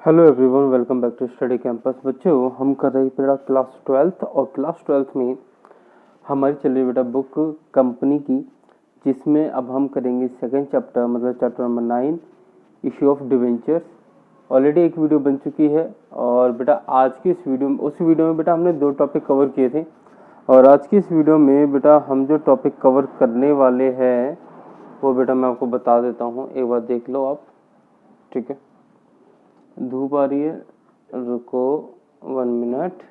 Hello everyone, welcome back to study campus. बच्चों, हम कर रहे हैं बेटा क्लास 12th और क्लास 12th में हमारी चल रही बेटा बुक कंपनी की, जिसमें अब हम करेंगे सेकंड चैप्टर, मतलब chapter number 9, issue of debentures. Already एक वीडियो बन चुकी है और बेटा आज की इस वीडियो में, उस वीडियो में बेटा हमने 2 टॉपिक कवर किए थे और आज की इस वीडियो में बेटा हम जो टॉपिक कवर करने वाले हैं वो बेटा मैं आपको बता देता हूँ। एक बार देख लो आप, ठीक है। धूप आ रही है, रुको 1 मिनट।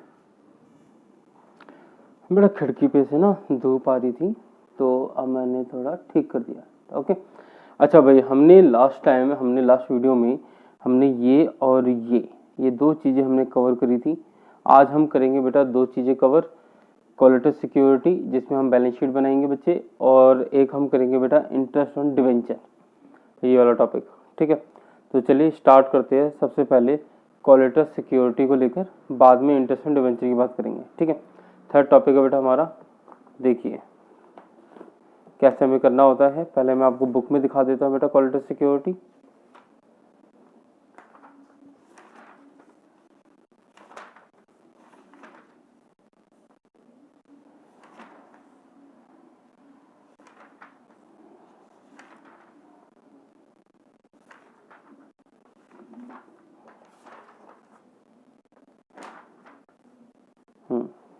बेटा खिड़की पे से ना धूप आ रही थी तो अब मैंने थोड़ा ठीक कर दिया। ओके, अच्छा भाई, हमने लास्ट वीडियो में हमने ये और ये 2 चीज़ें हमने कवर करी थी। आज हम करेंगे बेटा 2 चीज़ें कवर, कोलेटरल सिक्योरिटी जिसमें हम बैलेंस शीट बनाएंगे बच्चे, और एक हम करेंगे बेटा इंटरेस्ट ऑन डिवेंचर, ये वाला टॉपिक, ठीक है। तो चलिए स्टार्ट करते हैं। सबसे पहले कोलेटरल सिक्योरिटी को लेकर, बाद में इंटरेस्ट ऑन डिवेंचर की बात करेंगे, ठीक है। थर्ड टॉपिक है बेटा हमारा, देखिए कैसे हमें करना होता है। पहले मैं आपको बुक में दिखा देता हूँ बेटा कोलेटरल सिक्योरिटी।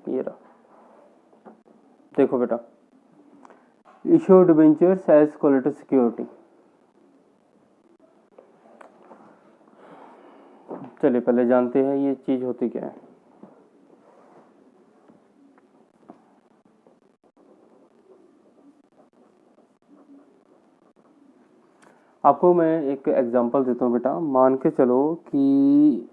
ये रहा, देखो बेटा, issue of debentures as collateral security. चलिए पहले जानते हैं ये चीज होती क्या है। आपको मैं एक एग्जांपल देता हूँ बेटा। मान के चलो कि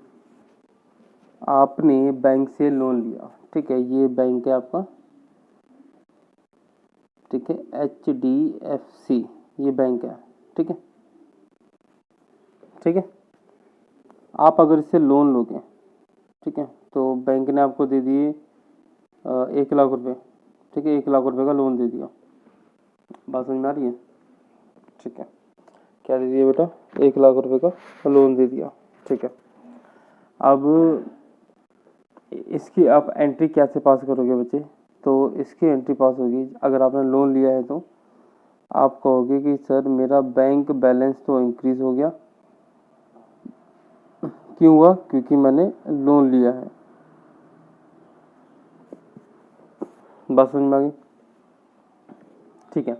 आपने बैंक से लोन लिया, ठीक है। ये बैंक है आपका, ठीक है, HDFC ये बैंक है, ठीक है, ठीक है। आप अगर इससे लोन लोगे, ठीक है, तो बैंक ने आपको दे दिए 1 लाख रुपए, ठीक है, 1 लाख रुपए का लोन दे दिया। बात समझ में आ रही है? ठीक है, क्या दे दिया बेटा? 1 लाख रुपए का लोन दे दिया, ठीक है। अब इसकी आप एंट्री कैसे पास करोगे बच्चे? तो इसकी एंट्री पास होगी, अगर आपने लोन लिया है तो आप कहोगे कि सर मेरा बैंक बैलेंस तो इंक्रीज हो गया। क्यों हुआ? क्योंकि मैंने लोन लिया है। बात समझ में आ गई? ठीक है।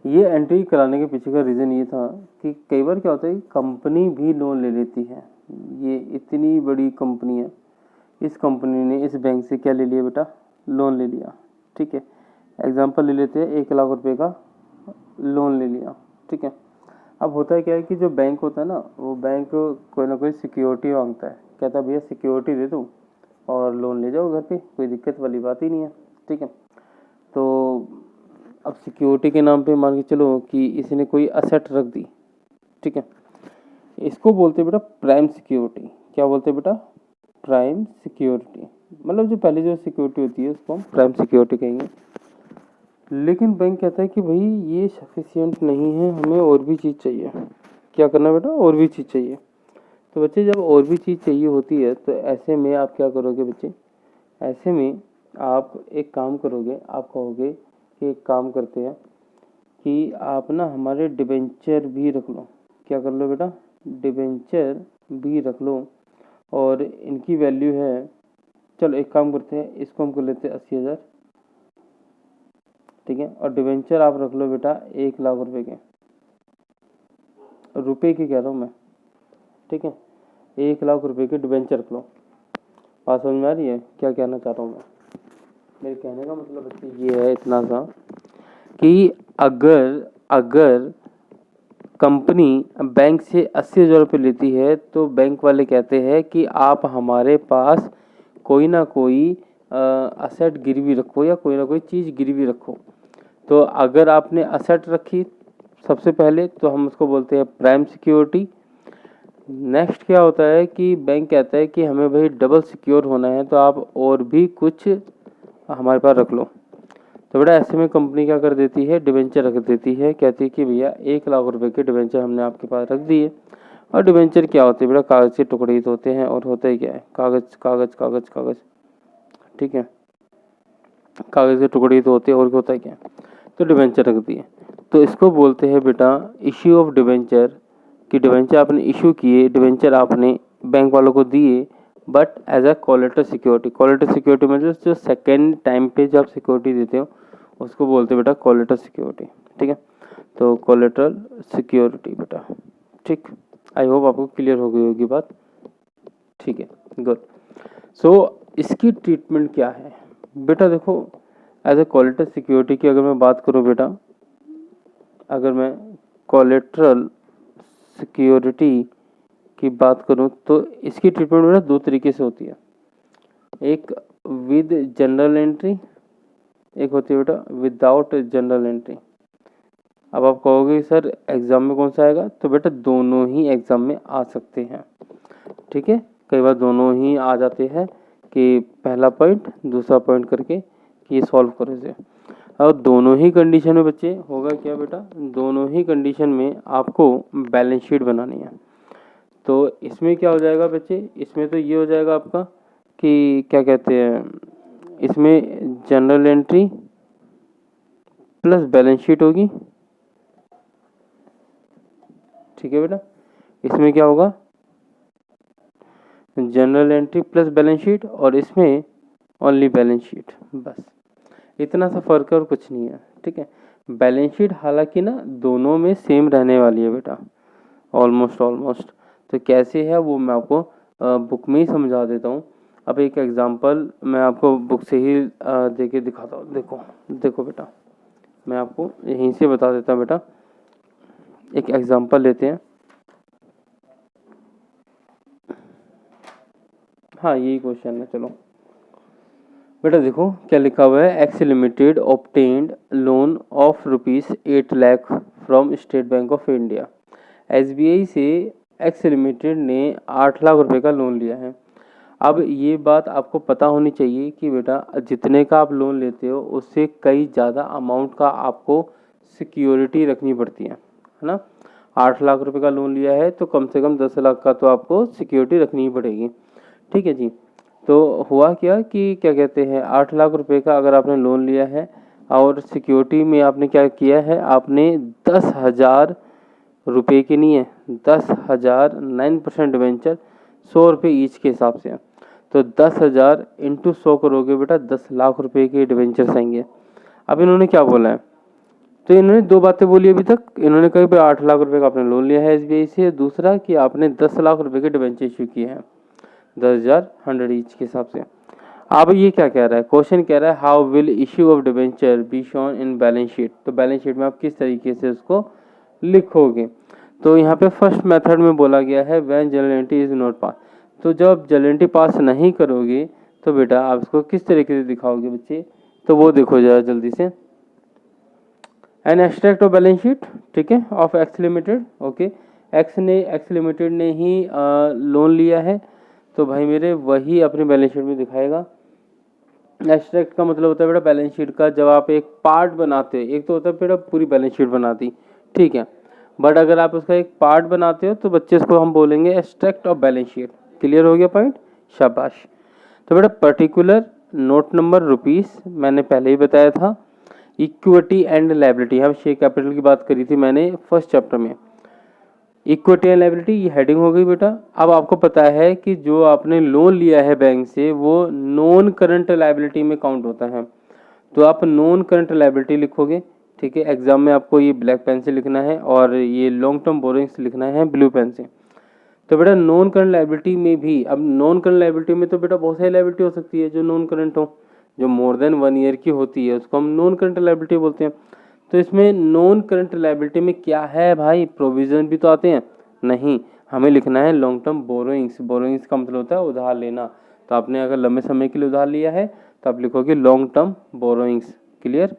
ये एंट्री कराने के पीछे का रीज़न ये था कि कई बार क्या होता है, कंपनी भी लोन ले लेती है। ये इतनी बड़ी कंपनी है, इस कंपनी ने इस बैंक से क्या ले लिया बेटा? लोन ले लिया, ठीक है। एग्जांपल ले लेते हैं, 1 लाख रुपए का लोन ले लिया, ठीक है। अब होता है क्या है कि जो बैंक होता है ना, वो बैंक कोई ना कोई सिक्योरिटी मांगता है, कहता है भैया सिक्योरिटी दे दो और लोन ले जाओ घर पे, कोई दिक्कत वाली बात ही नहीं है, ठीक है। तो अब सिक्योरिटी के नाम पे मान के चलो कि इसने कोई असेट रख दी, ठीक है। इसको बोलते हैं बेटा प्राइम सिक्योरिटी। क्या बोलते हैं बेटा? Prime security. मतलब जो पहले जो सिक्योरिटी होती है उसको हम प्राइम सिक्योरिटी कहेंगे। लेकिन बैंक कहता है कि भाई ये सफिशिएंट नहीं है, हमें और भी चीज़ चाहिए। क्या करना बेटा? और भी चीज़ चाहिए। तो बच्चे जब और भी चीज़ चाहिए होती है तो ऐसे में आप क्या करोगे बच्चे? ऐसे में आप एक काम करोगे, आप कहोगे कि एक काम करते हैं कि आप ना हमारे डिबेंचर भी रख लो। क्या कर लो बेटा? डिबेंचर भी रख लो और इनकी वैल्यू है, चलो एक काम करते हैं, इसको हम कर लेते हैं 80,000, ठीक है। और डिबेंचर आप रख लो बेटा 1 लाख रुपए के, रुपए की कह रहा हूँ मैं, ठीक है। 1 लाख रुपए के डिबेंचर रख लो। बात समझ में आ रही है क्या कहना चाह रहा हूँ मैं? मेरे कहने का मतलब बच्चे ये है इतना सा कि अगर कंपनी बैंक से 80,000 रुपये लेती है तो बैंक वाले कहते हैं कि आप हमारे पास कोई ना कोई असेट गिरवी रखो या कोई ना कोई चीज़ गिरवी रखो। तो अगर आपने असेट रखी सबसे पहले तो हम उसको बोलते हैं प्राइम सिक्योरिटी। नेक्स्ट क्या होता है कि बैंक कहता है कि हमें भाई डबल सिक्योर होना है तो आप और भी कुछ हमारे पास रख लो। तो बेटा ऐसे में कंपनी क्या कर देती है? डिबेंचर रख देती है, कहती है कि भैया 1 लाख रुपए के डिबेंचर हमने आपके पास रख दिए और डिबेंचर क्या होते हैं बेटा, कागज़ के टुकड़े ही तो होते हैं, और होता ही क्या है, कागज़ कागज़ कागज़ कागज़, ठीक है, कागज़ के टुकड़े ही तो होते हैं, और होता है क्या, तो डिबेंचर रख दिए। तो इसको बोलते हैं बेटा इश्यू ऑफ डिबेंचर, कि डिबेंचर आपने इशू किए, डिबेंचर आपने बैंक वालों को दिए, but as a collateral security. Collateral security मतलब जो सेकेंड टाइम पे जो आप सिक्योरिटी देते हो उसको बोलते हैं बेटा कोलेटरल सिक्योरिटी, ठीक है। तो कोलेटरल सिक्योरिटी बेटा, ठीक। आई होप आपको क्लियर हो गई होगी बात, ठीक है, गुड। सो इसकी ट्रीटमेंट क्या है बेटा, देखो एज ए कोलेटरल सिक्योरिटी की अगर मैं बात करूं बेटा, अगर मैं कोलेटरल सिक्योरिटी की बात करूं तो इसकी ट्रीटमेंट बेटा दो तरीके से होती है, एक विद जनरल एंट्री, एक होती है बेटा विदाउट जनरल एंट्री। अब आप कहोगे सर एग्ज़ाम में कौन सा आएगा, तो बेटा दोनों ही एग्ज़ाम में आ सकते हैं, ठीक है। कई बार दोनों ही आ जाते हैं कि पहला पॉइंट दूसरा पॉइंट करके कि ये सॉल्व करो इसे। और दोनों ही कंडीशन में बच्चे होगा क्या बेटा, दोनों ही कंडीशन में आपको बैलेंस शीट बनानी है। तो इसमें क्या हो जाएगा बच्चे, इसमें तो ये हो जाएगा आपका कि क्या कहते हैं, इसमें general entry plus balance sheet होगी, ठीक है बेटा। इसमें क्या होगा, general entry plus balance sheet, और इसमें ओनली बैलेंस शीट, बस इतना सा फर्क है और कुछ नहीं है, ठीक है। बैलेंस शीट हालांकि ना दोनों में सेम रहने वाली है बेटा, ऑलमोस्ट। तो कैसे है वो मैं आपको बुक में ही समझा देता हूँ। अब एक एग्जांपल मैं आपको बुक से ही दे के दिखाता हूँ। देखो बेटा, मैं आपको यहीं से बता देता हूँ बेटा। एक एग्जांपल लेते हैं, हाँ यही क्वेश्चन है, चलो बेटा देखो क्या लिखा हुआ है, x limited obtained loan of ₹8 lakh from state bank of India. SBI से एक्स लिमिटेड ने 8 लाख रुपए का लोन लिया है। अब ये बात आपको पता होनी चाहिए कि बेटा जितने का आप लोन लेते हो उससे कई ज़्यादा अमाउंट का आपको सिक्योरिटी रखनी पड़ती है ना। 8 लाख रुपए का लोन लिया है तो कम से कम 10 लाख का तो आपको सिक्योरिटी रखनी ही पड़ेगी, ठीक है जी। तो हुआ क्या कि क्या कहते हैं, 8 लाख रुपए का अगर आपने लोन लिया है और सिक्योरिटी में आपने क्या किया है, आपने 10,000 रुपये की नहीं है, 10,000 9% डिवेंचर 100 रुपये ईच के हिसाब से, तो 10,000 इंटू 100 करोगे बेटा 10 लाख रुपए के डिवेंचर्स आएंगे। अब इन्होंने क्या बोला है, तो इन्होंने दो बातें बोली अभी तक। इन्होंने कहा भाई 8 लाख रुपए का आपने लोन लिया है एसबीआई से, दूसरा कि आपने 10 लाख रुपए के डिवेंचर इश्यू किए हैं 10,000 100 ईच के हिसाब से। अब ये क्या कह रहा है, क्वेश्चन कह रहा है how will issue of debenture be shown in balance sheet. तो बैलेंस शीट में आप किस तरीके से उसको लिखोगे। तो यहाँ पे फर्स्ट मेथड में बोला गया है when general entry is not pass. तो जब जनरल एंट्री पास नहीं करोगे तो बेटा आप इसको किस तरीके से दिखाओगे बच्चे, तो वो देखो जरा जल्दी से। N extract of balance sheet, ठीक है, of X limited, okay. X limited ने ही लोन लिया है तो भाई मेरे वही अपनी बैलेंस शीट में दिखाएगा। एक्सट्रैक्ट का मतलब होता है बेटा बैलेंस शीट का जब आप एक पार्ट बनाते हो, एक तो होता है बेटा पूरी बैलेंस शीट बनाती, ठीक है, बट अगर आप उसका एक पार्ट बनाते हो तो बच्चे इसको हम बोलेंगे extract of balance sheet. Clear हो गया पॉइंट, शाबाश। तो बेटा पर्टिकुलर नोट नंबर रुपीस मैंने पहले ही बताया था। इक्विटी एंड लायबिलिटी, यहाँ शेयर कैपिटल की बात करी थी मैंने फर्स्ट चैप्टर में। इक्विटी एंड लायबिलिटी ये हेडिंग हो गई बेटा। अब आपको पता है कि जो आपने लोन लिया है बैंक से वो नॉन करंट लायबिलिटी में काउंट होता है, तो आप नॉन करंट लायबिलिटी लिखोगे, ठीक है। एग्जाम में आपको ये ब्लैक पेन से लिखना है और ये लॉन्ग टर्म बोरोइंग्स लिखना है ब्लू पेन से। तो बेटा नॉन करंट लायबिलिटी में भी, अब नॉन करंट लायबिलिटी में तो बेटा बहुत सारी लायबिलिटी हो सकती है जो नॉन करंट हो, जो मोर देन 1 ईयर की होती है उसको हम नॉन करंट लायबिलिटी बोलते हैं। तो इसमें नॉन करंट लायबिलिटी में क्या है भाई, प्रोविजन भी तो आते हैं, नहीं, हमें लिखना है लॉन्ग टर्म बोरोइंग्स। बोरोइंग्स का मतलब होता है उधार लेना। तो आपने अगर लंबे समय के लिए उधार लिया है तो आप लिखोगे लॉन्ग टर्म बोरोइंग्स। क्लियर।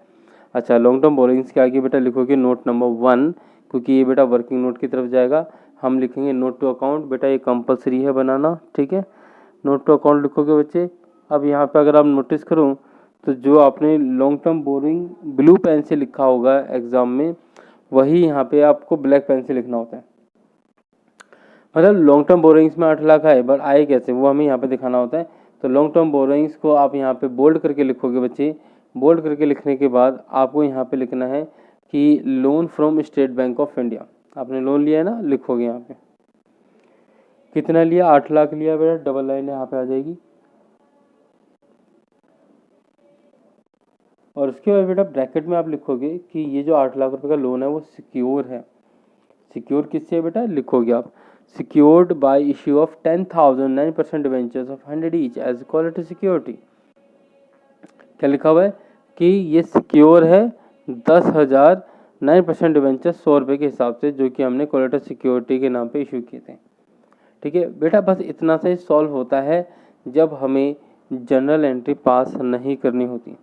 अच्छा, लॉन्ग टर्म बोरोइंग्स के आगे बेटा लिखोगे नोट नंबर 1, क्योंकि ये बेटा वर्किंग नोट की तरफ जाएगा। हम लिखेंगे नोट टू अकाउंट, बेटा ये कंपलसरी है बनाना, ठीक है। नोट टू अकाउंट लिखोगे बच्चे। अब यहाँ पे अगर आप नोटिस करो तो जो आपने long term borrowing blue pen से लिखा होगा एग्जाम में, वही यहाँ पे आपको ब्लैक पेन से लिखना होता है। मतलब लॉन्ग टर्म बोरोइंग्स में 8 लाख आए, बट आए कैसे वो हमें यहाँ पे दिखाना होता है। तो लॉन्ग टर्म बोरोइंग्स को आप यहाँ पे बोल्ड करके लिखोगे बच्चे। बोल्ड करके लिखने के बाद आपको यहाँ पे लिखना है कि loan from state bank of India. आपने लोन लिया है ना, लिखोगे यहाँ पे कितना लिया, 8 लाख लिया बेटा, डबल लाइन यहाँ पे आ जाएगी। और उसके बाद बेटा ब्रैकेट में आप लिखोगे कि ये जो 8 लाख रुपए का लोन है वो सिक्योर है। सिक्योर किससे है बेटा, लिखोगे आप secured by issue of 10,000 9% debentures of 100 each as quality security. क्या लिखा हुआ है कि ये सिक्योर है 10,000 9% डिवेंचर 100 रुपये के हिसाब से, जो कि हमने क्वालिटी सिक्योरिटी के नाम पे इशू किए थे। ठीक है बेटा, बस इतना से सॉल्व होता है जब हमें जनरल एंट्री पास नहीं करनी होती।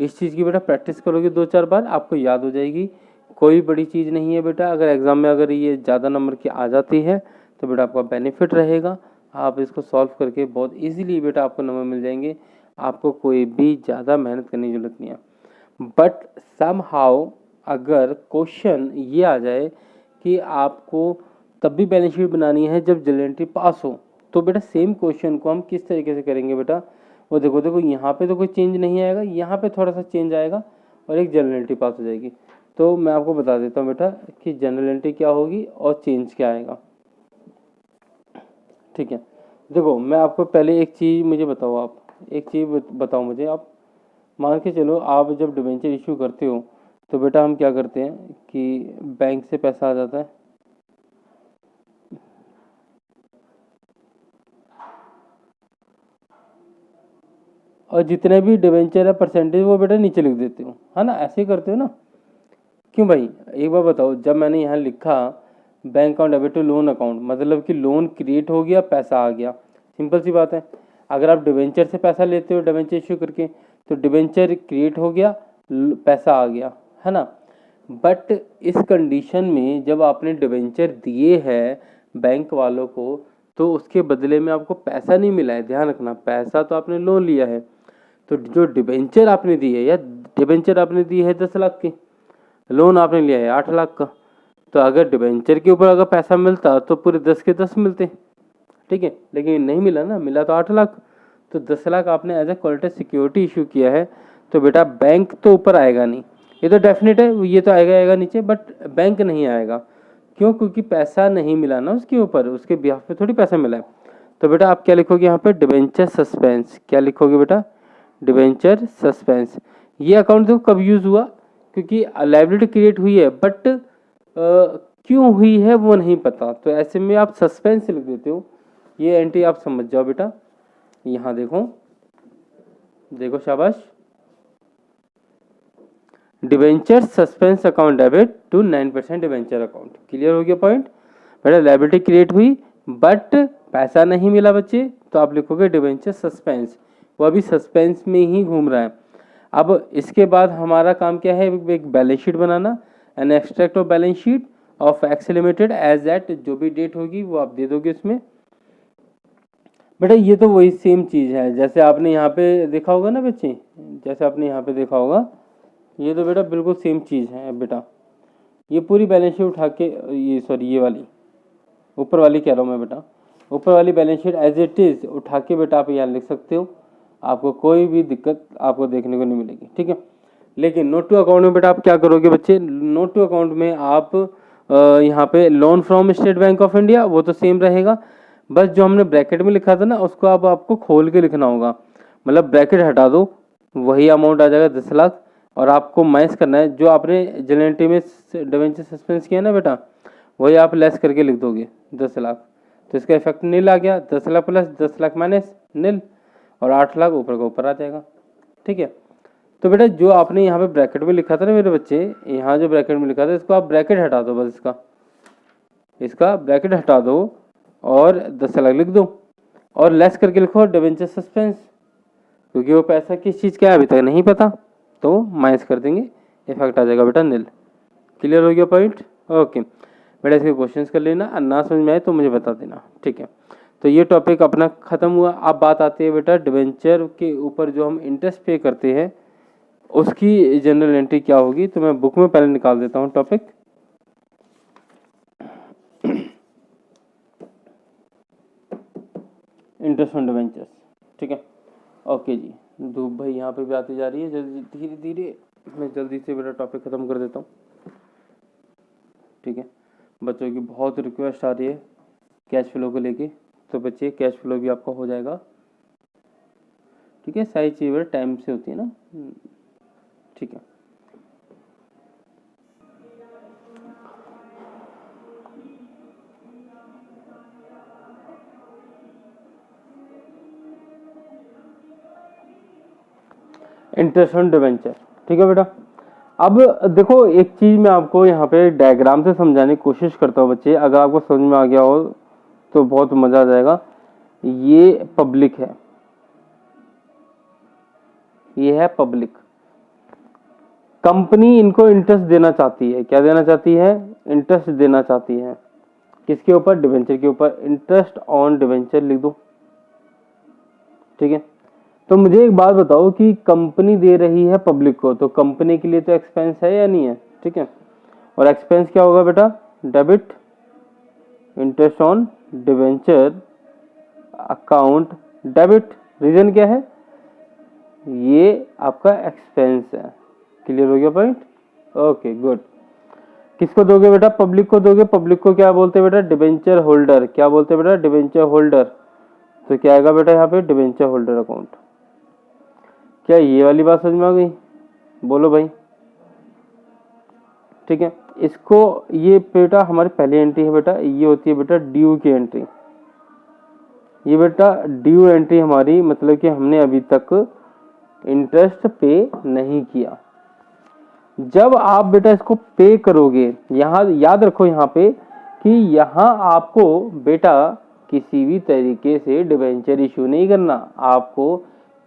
इस चीज़ की बेटा प्रैक्टिस करोगे 2-4 बार, आपको याद हो जाएगी। कोई बड़ी चीज़ नहीं है बेटा। अगर एग्ज़ाम में अगर ये ज़्यादा नंबर की आ जाती है तो बेटा आपका बेनिफिट रहेगा। आप इसको सॉल्व करके बहुत इजीली बेटा आपको नंबर मिल जाएंगे। आपको कोई भी ज़्यादा मेहनत करने की जरूरत नहीं है। बट समहाउ अगर क्वेश्चन ये आ जाए कि आपको तब भी बैलेंस शीट बनानी है जब जनरल एंट्री पास हो, तो बेटा सेम क्वेश्चन को हम किस तरीके से करेंगे बेटा, वो देखो यहाँ पे तो कोई चेंज नहीं आएगा, यहाँ पे थोड़ा सा चेंज आएगा और एक जनरल एंट्री पास हो जाएगी। तो मैं आपको बता देता हूँ बेटा कि जनरल एंट्री क्या होगी और चेंज क्या आएगा। ठीक है, देखो मैं आपको पहले एक चीज़ मुझे बताओ, आप एक चीज़ बताओ मुझे। आप मान के चलो आप जब डिबेंचर इशू करते हो तो बेटा हम क्या करते हैं कि बैंक से पैसा आ जाता है, और जितने भी डिबेंचर है परसेंटेज वो बेटा नीचे लिख देते हो, है ना, ऐसे ही करते हो ना। क्यों भाई, एक बार बताओ, जब मैंने यहाँ लिखा bank account debit to loan account, मतलब कि लोन क्रिएट हो गया, पैसा आ गया, सिंपल सी बात है। अगर आप डिबेंचर से पैसा लेते हो डिबेंचर इशू करके, तो डिबेंचर क्रिएट हो गया, पैसा आ गया, है ना। बट इस कंडीशन में जब आपने डिबेंचर दिए हैं बैंक वालों को, तो उसके बदले में आपको पैसा नहीं मिला है, ध्यान रखना। पैसा तो आपने लोन लिया है, तो जो डिबेंचर आपने दी है, या डिबेंचर आपने दी है 10 लाख की, लोन आपने लिया है 8 लाख का, तो अगर डिबेंचर के ऊपर अगर पैसा मिलता तो पूरे 10 के 10 मिलते, ठीक है, लेकिन नहीं मिला ना, मिला तो 8 लाख। तो 10 लाख आपने as a quality security issue किया है, तो बेटा बैंक तो ऊपर आएगा नहीं, ये तो डेफिनेट है, ये तो आएगा नीचे, बट बैंक नहीं आएगा। क्यों, क्योंकि पैसा नहीं मिला ना उसके ऊपर, उसके बिहाफ पे थोड़ी पैसा मिला है। तो बेटा आप क्या लिखोगे यहाँ पे, डिबेंचर सस्पेंस। क्या लिखोगे बेटा, डिबेंचर सस्पेंस। ये अकाउंट देखो कब यूज हुआ, क्योंकि लायबिलिटी क्रिएट हुई है, बट क्यों हुई है वो नहीं पता, तो ऐसे में आप सस्पेंस लिख देते हो। ये एंट्री आप समझ जाओ बेटा, यहाँ देखो, देखो शाबाश, debenture suspense account debit to 9% debenture account. Clear हो गया पॉइंट बेटा। लायबिलिटी क्रिएट हुई बट पैसा नहीं मिला बच्चे, तो आप लिखोगे डिबेंचर सस्पेंस, वो अभी सस्पेंस में ही घूम रहा है। अब इसके बाद हमारा काम क्या है, एक बैलेंस शीट बनाना, an extract of balance sheet of X limited as that, जो भी डेट होगी वो आप दे दोगे उसमें। बेटा ये तो वही सेम चीज़ है जैसे आपने यहाँ पे देखा होगा ना बच्चे, जैसे आपने यहाँ पे देखा होगा, ये तो बेटा बिल्कुल सेम चीज़ है बेटा। ये पूरी बैलेंस शीट उठा के, ये सॉरी ये वाली ऊपर वाली कह रहा हूँ मैं बेटा, ऊपर वाली balance sheet as it is उठा के बेटा आप यहाँ लिख सकते हो, आपको कोई भी दिक्कत आपको देखने को नहीं मिलेगी, ठीक है। लेकिन नोट टू अकाउंट में बेटा आप क्या करोगे बच्चे, नोट टू अकाउंट में आप यहाँ पे loan from state bank of India, वो तो सेम रहेगा, बस जो हमने ब्रैकेट में लिखा था ना उसको अब आपको खोल के लिखना होगा, मतलब ब्रैकेट हटा दो, वही अमाउंट आ जाएगा 10 लाख, और आपको माइनस करना है जो आपने जनरल में डिबेंचर सस्पेंस किया ना बेटा, वही आप लेस करके लिख दोगे 10 लाख, तो इसका इफेक्ट नील आ गया, 10 लाख प्लस 10 लाख माइनस नील, और 8 लाख ऊपर का ऊपर आ जाएगा, ठीक है। तो बेटा जो आपने यहाँ पे ब्रैकेट में लिखा था ना मेरे बच्चे, यहाँ जो ब्रैकेट में लिखा था इसको आप ब्रैकेट हटा दो, बस इसका ब्रैकेट हटा दो और 10 लाख लिख दो, और लेस करके लिखो डिबेंचर सस्पेंस, क्योंकि वो पैसा किस चीज़ का है अभी तक नहीं पता, तो माइनस कर देंगे, इफेक्ट आ जाएगा बेटा नील। क्लियर हो गया पॉइंट, ओके बेटा। इसके क्वेश्चंस कर लेना, ना समझ में आए तो मुझे बता देना, ठीक है। तो ये टॉपिक अपना ख़त्म हुआ। अब बात आती है बेटा डिबेंचर के ऊपर जो हम इंटरेस्ट पे करते हैं उसकी जनरल एंट्री क्या होगी, तो मैं बुक में पहले निकाल देता हूँ टॉपिक। Interest on debentures. ठीक है, ओके जी। धूप भाई यहाँ पे भी आती जा रही है, जल्दी धीरे धीरे मैं जल्दी से मेरा टॉपिक ख़त्म कर देता हूँ। ठीक है, बच्चों की बहुत रिक्वेस्ट आ रही है कैश फ्लो को लेके, तो बच्चे कैश फ्लो भी आपका हो जाएगा। ठीक है, सारी चीज़ें टाइम से होती है ना। ठीक है, इंटरेस्ट ऑन डिवेंचर। ठीक है बेटा, अब देखो एक चीज मैं आपको यहाँ पे डायग्राम से समझाने की कोशिश करता हूँ बच्चे, अगर आपको समझ में आ गया हो तो बहुत मजा आ जाएगा। ये पब्लिक है, ये है पब्लिक। कंपनी इनको इंटरेस्ट देना चाहती है, क्या देना चाहती है? इंटरेस्ट देना चाहती है। किसके ऊपर? डिवेंचर के ऊपर। इंटरेस्ट ऑन डिवेंचर लिख दो। ठीक है, तो मुझे एक बात बताओ कि कंपनी दे रही है पब्लिक को, तो कंपनी के लिए तो एक्सपेंस है या नहीं है? ठीक है, और एक्सपेंस क्या होगा बेटा? Debit interest on debenture account debit. Reason क्या है? ये आपका एक्सपेंस है। क्लियर हो गया पॉइंट? Okay good. किसको दोगे बेटा? पब्लिक को दोगे। पब्लिक को क्या बोलते हैं बेटा? Debenture holder. क्या बोलते हैं बेटा? Debenture holder. तो क्या आएगा बेटा यहाँ पे? Debenture holder account. क्या ये वाली बात समझ में आ गई? बोलो भाई। ठीक है, इसको ये बेटा हमारी पहली एंट्री है बेटा, ये होती है बेटा ड्यू की एंट्री। ये बेटा ड्यू एंट्री हमारी, मतलब कि हमने अभी तक इंटरेस्ट पे नहीं किया। जब आप बेटा इसको पे करोगे, यहाँ याद रखो यहाँ पे कि यहाँ आपको बेटा किसी भी तरीके से डिवेंचर इशू नहीं करना, आपको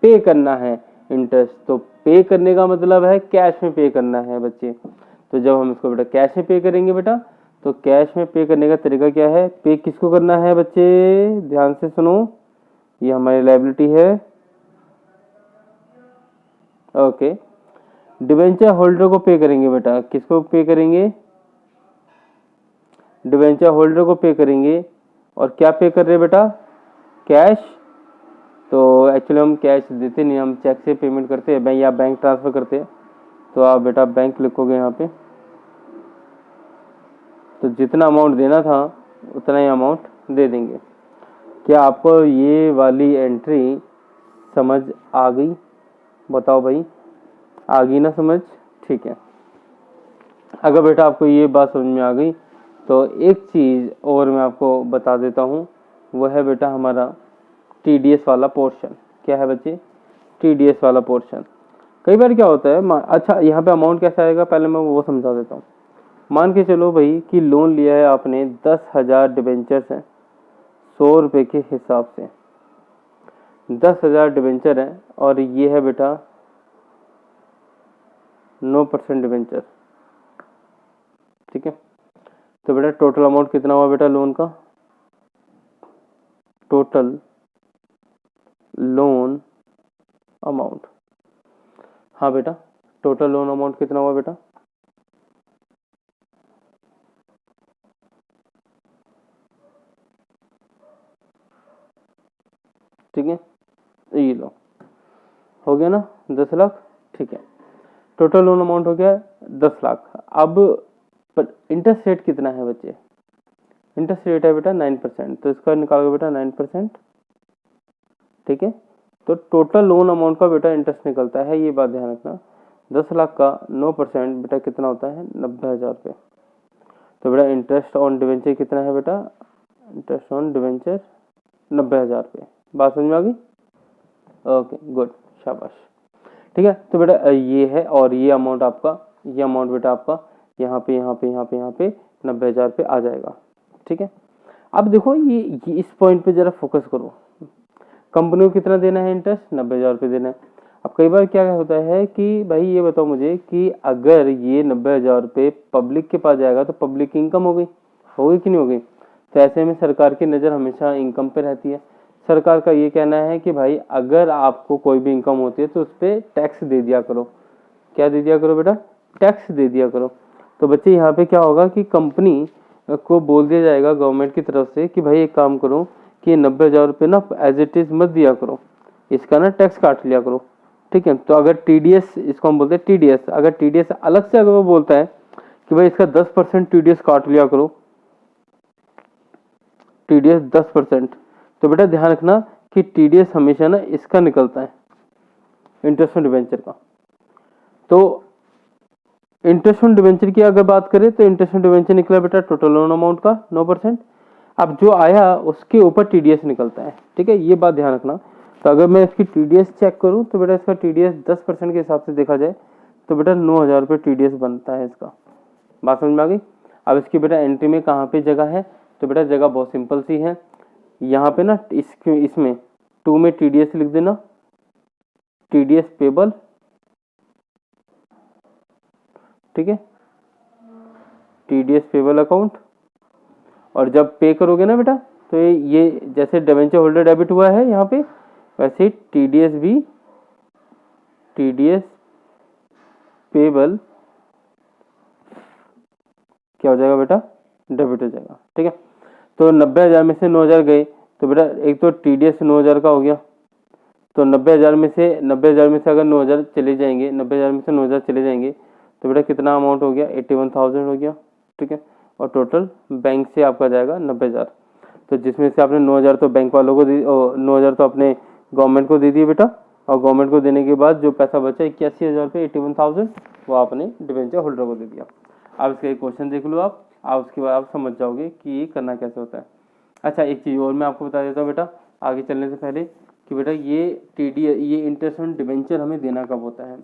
पे करना है इंटरेस्ट। तो पे करने का मतलब है कैश में पे करना है बच्चे। तो जब हम इसको बेटा कैश में पे करेंगे बेटा, तो कैश में पे करने का तरीका क्या है? पे किसको करना है बच्चे? ध्यान से सुनो, ये हमारी लायबिलिटी है। ओके, डिवेंचर होल्डर को पे करेंगे बेटा। किसको पे करेंगे? डिवेंचर होल्डर को पे करेंगे। और क्या पे कर रहे हैं बेटा? कैश। तो एक्चुअली हम कैश देते नहीं, हम चेक से पेमेंट करते हैं या बैंक ट्रांसफर करते हैं। तो आप बेटा बैंक लिखोगे यहाँ पे, तो जितना अमाउंट देना था उतना ही अमाउंट दे देंगे। क्या आपको ये वाली एंट्री समझ आ गई? बताओ भाई, आ गई ना समझ? ठीक है, अगर बेटा आपको ये बात समझ में आ गई तो एक चीज़ और मैं आपको बता देता हूँ, वह है बेटा हमारा टीडीएस वाला पोर्शन। क्या है बच्चे? टीडीएस वाला पोर्शन। कई बार क्या होता है, अच्छा यहाँ पे अमाउंट कैसे आएगा पहले मैं वो समझा देता हूँ। मान के चलो भाई कि लोन लिया है आपने, 10,000 डिवेंचर्स हैं 100 रुपये के हिसाब से। 10,000 डिवेंचर है और ये है बेटा 9% डिवेंचर। ठीक है, तो बेटा टोटल अमाउंट कितना हुआ बेटा लोन का? टोटल लोन अमाउंट, हाँ बेटा टोटल लोन अमाउंट कितना हुआ बेटा? ठीक है, ये लो, हो गया ना 10 लाख। ठीक है, टोटल लोन अमाउंट हो गया 10 लाख। अब इंटरेस्ट रेट कितना है बच्चे? इंटरेस्ट रेट है बेटा 9%, तो इसका निकालोगे बेटा 9%। ठीक है, तो टोटल लोन अमाउंट का बेटा इंटरेस्ट निकलता है, ये बात ध्यान रखना। 10 लाख का 9% बेटा कितना होता है? 90,000 रुपये। तो बेटा इंटरेस्ट ऑन डिवेंचर कितना है बेटा? इंटरेस्ट ऑन डिवेंचर 90,000 रुपये। बात समझ में आ गई? ओके गुड, शाबाश। ठीक है, तो बेटा ये है, और ये अमाउंट आपका, ये अमाउंट बेटा आपका यहाँ पे 90,000 रुपये आ जाएगा। ठीक है, अब देखो ये इस पॉइंट पे जरा फोकस करो। कंपनी को कितना देना है इंटरेस्ट? 90,000 रुपये देना है। अब कई बार क्या होता है कि भाई ये बताओ मुझे कि अगर ये 90,000 रुपये पब्लिक के पास जाएगा तो पब्लिक की इनकम हो गई कि नहीं हो गई? तो ऐसे में सरकार की नज़र हमेशा इनकम पे रहती है। सरकार का ये कहना है कि भाई अगर आपको कोई भी इनकम होती है तो उस पर टैक्स दे दिया करो। क्या दे दिया करो बेटा? टैक्स दे दिया करो। तो बच्चे यहाँ पे क्या होगा कि कंपनी को बोल दिया जाएगा गवर्नमेंट की तरफ से कि भाई एक काम करो कि 90,000 रुपये ना एज इट इज मत दिया करो, इसका ना टैक्स काट लिया करो, ठीक है। तो अगर टीडीएस, इसको हम बोलते हैं टीडीएस, अगर टीडीएस अलग से अगर वो बोलता है कि भाई इसका 10% टीडीएस काट लिया करो, टीडीएस 10%, तो बेटा ध्यान रखना कि टीडीएस हमेशा ना इसका निकलता है, इंटरेस्ट ऑन डिवेंचर का। तो इंटरेस्ट ऑन डिवेंचर की अगर बात करें तो इंटरेस्ट ऑन डिवेंचर निकला बेटा टोटल लोन अमाउंट का 9%। अब जो आया उसके ऊपर टीडीएस निकलता है, ठीक है, ये बात ध्यान रखना। तो अगर मैं इसकी टीडीएस चेक करूं तो बेटा इसका टीडीएस 10% के हिसाब से देखा जाए तो बेटा 9,000 रुपये टीडीएस बनता है इसका। बात समझ में आ गई। अब इसकी बेटा एंट्री में कहाँ पे जगह है, तो बेटा जगह बहुत सिंपल सी है, यहाँ पे ना इसमें 2 में टीडीएस लिख देना, टीडीएस पेबल, ठीक है, टीडीएस पेबल अकाउंट। और जब पे करोगे ना बेटा तो ये जैसे डिबेंचर होल्डर डेबिट हुआ है यहाँ पे, वैसे टीडीएस भी, टीडीएस पेबल क्या हो जाएगा बेटा, डेबिट हो जाएगा, ठीक है। तो 90,000 में से 9,000 गए तो बेटा एक तो टीडीएस 9,000 का हो गया, तो 90,000 में से अगर 9,000 चले जाएंगे, 90,000 में से 9,000 चले जाएंगे तो बेटा कितना अमाउंट हो गया, 81,000 हो गया, ठीक है। और टोटल बैंक से आपका जाएगा 90,000, तो जिसमें से आपने 9,000 तो बैंक वालों को दी, 9,000 तो अपने गवर्नमेंट को दे दिए बेटा, और गवर्नमेंट को देने के बाद जो पैसा बचा 81,000 रुपये, 81,000, वो आपने डिवेंचर होल्डर को दे दिया। अब इसका एक क्वेश्चन देख लो आप उसके बाद आप समझ जाओगे कि ये करना कैसे होता है। अच्छा, एक चीज़ और मैं आपको बता देता हूँ बेटा आगे चलने से पहले कि बेटा ये इंटरेस्ट ऑन डिवेंचर हमें देना कब होता है।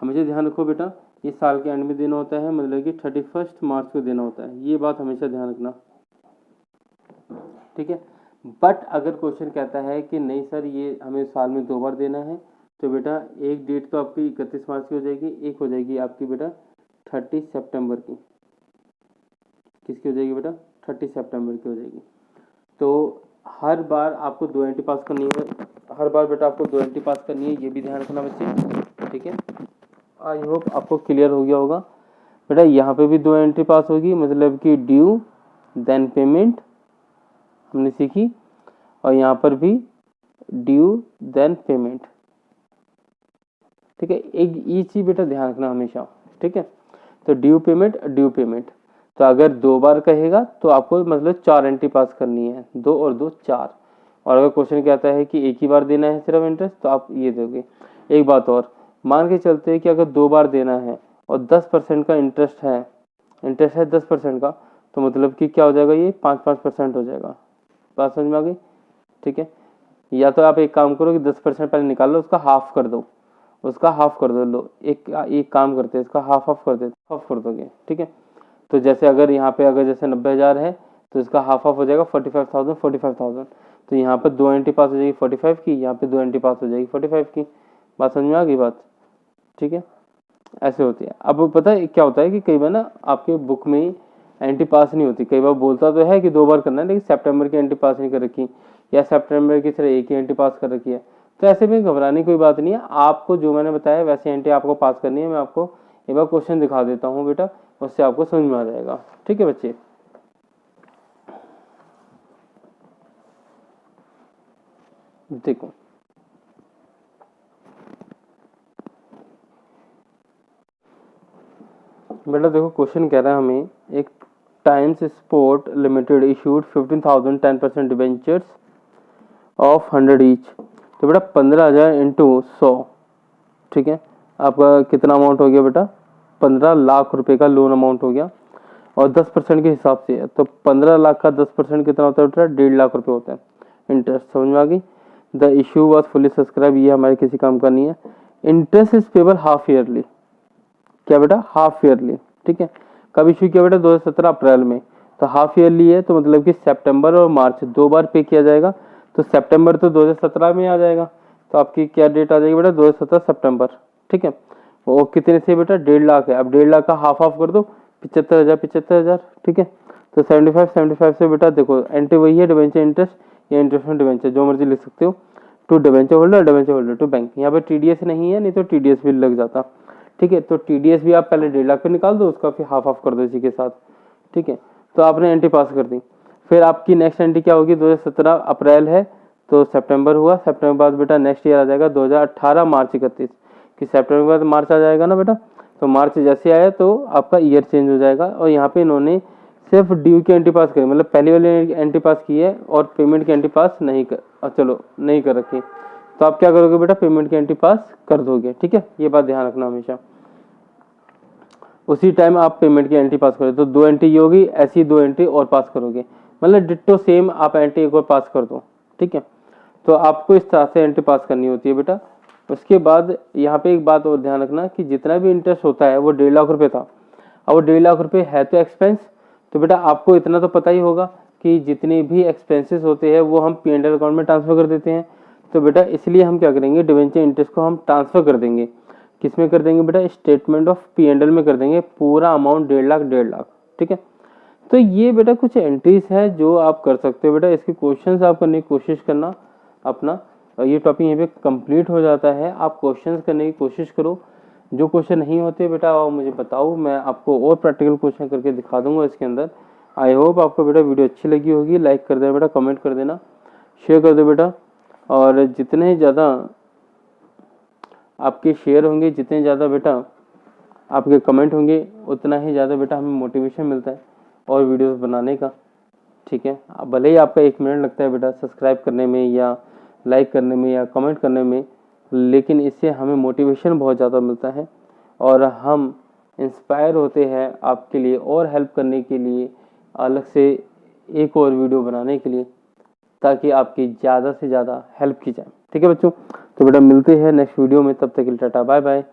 हमेशा ध्यान रखो बेटा, ये साल के एंड में देना होता है, मतलब कि 31 मार्च को देना होता है, ये बात हमेशा ध्यान रखना, ठीक है। बट अगर क्वेश्चन कहता है कि नहीं सर ये हमें साल में 2 बार देना है, तो बेटा एक डेट तो आपकी 31 मार्च की हो जाएगी, एक हो जाएगी आपकी बेटा 30 सितंबर की। किसकी हो जाएगी बेटा, 30 सितंबर की हो जाएगी। तो हर बार आपको 2 एंट्री पास करनी है, हर बार बेटा आपको 2 एंट्री पास करनी है, ये भी ध्यान रखना बच्चे, ठीक है। आई होप आपको क्लियर हो गया होगा बेटा। यहाँ पे भी 2 एंट्री पास होगी, मतलब कि ड्यू देन पेमेंट हमने सीखी, और यहाँ पर भी ड्यू देन पेमेंट, ठीक है। एक ये चीज बेटा ध्यान रखना हमेशा, ठीक है। तो ड्यू पेमेंट, तो अगर 2 बार कहेगा तो आपको मतलब 4 एंट्री पास करनी है, 2 और 2 4। और अगर क्वेश्चन कहता है कि एक ही बार देना है सिर्फ इंटरेस्ट, तो आप ये दोगे। एक बात और मान के चलते हैं कि अगर 2 बार देना है और 10% का इंटरेस्ट है 10% का, तो मतलब कि क्या हो जाएगा, ये 5% हो जाएगा। बात समझ में आ गई, ठीक है। या तो आप एक काम करो कि 10% पहले निकाल लो, उसका हाफ कर दो, लो एक काम करते हैं, इसका हाफ कर दोगे, ठीक है। तो जैसे अगर यहाँ पे अगर जैसे 90,000 है तो इसका हाफ हो जाएगा 45,000। तो यहाँ पर 2 एंट्री पास हो जाएगी 45 की, यहाँ पे 2 एंट्री पास हो जाएगी 45 की। बात समझ में आ गई बात, ठीक है। ऐसे होती है। अब पता है क्या होता है कि कई बार ना आपके बुक में एंट्री पास नहीं होती, कई बार बोलता तो है कि 2 बार करना है, लेकिन सितंबर की एंट्री पास नहीं कर रखी, या सितंबर की सिर्फ एक ही एंट्री पास कर रखी है। तो ऐसे में घबराने की कोई बात नहीं है, आपको जो मैंने बताया वैसे एंट्री आपको पास करनी है। मैं आपको एक बार क्वेश्चन दिखा देता हूँ बेटा, उससे आपको समझ में आ जाएगा, ठीक है बच्चे। देखो बेटा, देखो क्वेश्चन कह रहा है हमें एक times sport limited issued 15,000 10% debentures of 100 each. तो बेटा 15,000 इंटू 100, ठीक है, आपका कितना अमाउंट हो गया बेटा, 15 लाख रुपए का लोन अमाउंट हो गया। और 10% के हिसाब से है, तो 15 लाख का 10% कितना होता है बेटा, 1.5 लाख रुपए होता है इंटरेस्ट। समझ में आ गई। The issue was fully subscribe, ये हमारे किसी काम का नहीं है। Interest is payable half yearly, क्या बेटा, हाफ ईयरली, ठीक है। कब इशू किया बेटा, 2017 अप्रैल में। तो हाफ ईयरली है, तो मतलब कि सितंबर और मार्च 2 बार पे किया जाएगा। तो सितंबर तो 2017 में आ जाएगा, तो आपकी क्या डेट आ जाएगी बेटा, 2017 सितंबर, ठीक है। वो कितने से बेटा, 1.5 लाख है। अब 1.5 लाख का हाफ कर दो, 75,000, ठीक है। तो 75 से बेटा देखो एंट्री वही है, डिवेंचर इंटरेस्ट या इंटरेस्ट ऑन डिवेंचर, जो मर्जी लिख सकते हो, to debenture holder to bank. यहाँ पे टीडीएस नहीं है, नहीं तो टीडीएस भी लग जाता, ठीक है। तो टीडीएस भी आप पहले 1.5 लाख पे निकाल दो, उसका फिर हाफ कर दो इसी के साथ, ठीक है। तो आपने एंट्री पास कर दी। फिर आपकी नेक्स्ट एंट्री क्या होगी, 2017 अप्रैल है तो सितंबर हुआ, सितंबर बाद बेटा नेक्स्ट ईयर आ जाएगा 2018 मार्च 31, कि सितंबर बाद मार्च आ जाएगा ना बेटा, तो मार्च जैसे आया तो आपका ईयर चेंज हो जाएगा। और यहाँ पे इन्होंने सिर्फ ड्यू की एंट्री पास करी, मतलब पहली वाली एंट्री पास की है और पेमेंट की एंट्री पास नहीं कर रखी, तो आप क्या करोगे बेटा, पेमेंट की एंट्री पास कर दोगे। ठीक है, ये बात ध्यान रखना हमेशा, उसी टाइम आप पेमेंट की एंट्री पास करोगे। तो 2 एंट्री ये होगी, ऐसी 2 एंट्री और पास करोगे, मतलब डिट्टो सेम आप एंट्री एक और पास कर दो। ठीक है, तो आपको इस तरह से एंट्री पास करनी होती है बेटा। उसके बाद यहाँ पे एक बात और ध्यान रखना कि जितना भी इंटरेस्ट होता है वो 1.5 लाख रुपए था, अब वो 1.5 लाख रुपए है तो एक्सपेंस, तो बेटा आपको इतना तो पता ही होगा कि जितने भी एक्सपेंसेस होते हैं वो हम P&L अकाउंट में ट्रांसफर कर देते हैं। तो बेटा इसलिए हम क्या करेंगे, डिवेंचर इंटरेस्ट को हम ट्रांसफर कर देंगे, किस में कर देंगे बेटा, स्टेटमेंट ऑफ P&L में कर देंगे, पूरा अमाउंट 1.5 लाख। ठीक है, तो ये बेटा कुछ एंट्रीज है जो आप कर सकते हो बेटा। इसके क्वेश्चंस आप करने की कोशिश करना अपना, ये टॉपिक यहाँ पे कंप्लीट हो जाता है। आप क्वेश्चंस करने की कोशिश करो, जो क्वेश्चन नहीं होते बेटा और मुझे बताओ, मैं आपको और प्रैक्टिकल क्वेश्चन करके दिखा दूंगा इसके अंदर। आई होप आपको बेटा वीडियो अच्छी लगी होगी, लाइक कर देना बेटा, कमेंट कर देना, शेयर कर दो बेटा, और जितने ज़्यादा आपके शेयर होंगे, जितने ज़्यादा बेटा आपके कमेंट होंगे, उतना ही ज़्यादा बेटा हमें मोटिवेशन मिलता है और वीडियोस बनाने का। ठीक है, भले ही आपका 1 मिनट लगता है बेटा सब्सक्राइब करने में या लाइक करने में या कमेंट करने में, लेकिन इससे हमें मोटिवेशन बहुत ज़्यादा मिलता है और हम इंस्पायर होते हैं आपके लिए और हेल्प करने के लिए, अलग से एक और वीडियो बनाने के लिए, ताकि आपकी ज़्यादा से ज़्यादा हेल्प की जाए। ठीक है बच्चों, तो बेटा मिलते हैं नेक्स्ट वीडियो में, तब तक के लिए टाटा बाय बाय।